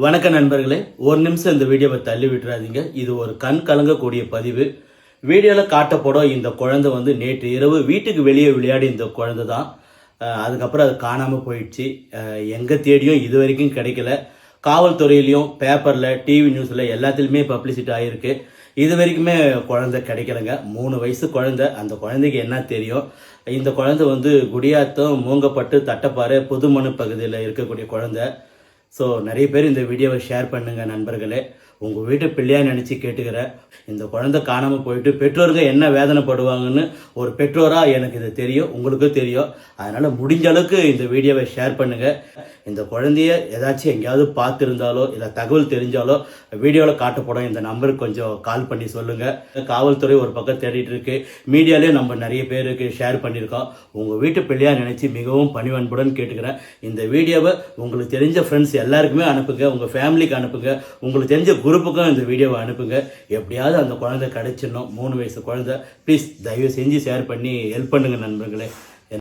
வணக்க நண்பர்களே, ஒரு நிமிஷம் இந்த வீடியோவை தள்ளி விட்டுறாதீங்க. இது ஒரு கண் கலங்கக்கூடிய பதிவு. வீடியோவில் காட்டப்படும் இந்த குழந்தை வந்து நேற்று இரவு வீட்டுக்கு வெளியே விளையாடி இந்த குழந்தை தான். அதுக்கப்புறம் அது காணாமல் போயிடுச்சு. எங்கே தேடியும் இது வரைக்கும் கிடைக்கல. காவல்துறையிலையும் பேப்பரில் டிவி நியூஸில் எல்லாத்துலேயுமே பப்ளிசிட்டி ஆகிருக்கு. இது வரைக்குமே குழந்தை கிடைக்கலங்க. 3 வயசு குழந்தை. அந்த குழந்தைக்கு என்ன தெரியும்? இந்த குழந்தை வந்து குடியாத்தம் மூங்கப்பட்டு தட்டப்பாறை புதுமணு பகுதியில் இருக்கக்கூடிய குழந்தை. ஸோ நிறைய பேர் இந்த வீடியோவை ஷேர் பண்ணுங்கள் நண்பர்களே. உங்கள் வீட்டு பிள்ளையாக நினச்சி கேட்டுக்கிறேன். இந்த குழந்தை காணாமல் போயிட்டு பெற்றோர்கள் என்ன வேதனைப்படுவாங்கன்னு ஒரு பெற்றோராக எனக்கு இது தெரியும், உங்களுக்கும் தெரியும். அதனால் முடிஞ்ச அளவுக்கு இந்த வீடியோவை ஷேர் பண்ணுங்கள். இந்த குழந்தைய ஏதாச்சும் எங்கேயாவது பார்த்துருந்தாலோ இல்லை தகவல் தெரிஞ்சாலோ வீடியோவில் காட்டப்படும் இந்த நம்பருக்கு கொஞ்சம் கால் பண்ணி சொல்லுங்கள். காவல்துறை ஒரு பக்கம் தேடிட்டு இருக்கு, மீடியாலேயும் நம்ம நிறைய பேருக்கு ஷேர் பண்ணியிருக்கோம். உங்கள் வீட்டு பிள்ளையாக நினச்சி மிகவும் பணிவன்புடன் கேட்டுக்கிறேன். இந்த வீடியோவை உங்களுக்கு தெரிஞ்ச ஃப்ரெண்ட்ஸ் எல்லாருக்குமே அனுப்புங்க, உங்கள் ஃபேமிலிக்கு அனுப்புங்க, உங்களுக்கு தெரிஞ்ச குரூப்புக்கும் இந்த வீடியோவை அனுப்புங்க. எப்படியாவது அந்த குழந்தை கிடைச்சிடணும். 3 வயசு குழந்தை. ப்ளீஸ் தயவு செஞ்சு ஷேர் பண்ணி ஹெல்ப் பண்ணுங்கள் நண்பர்களே.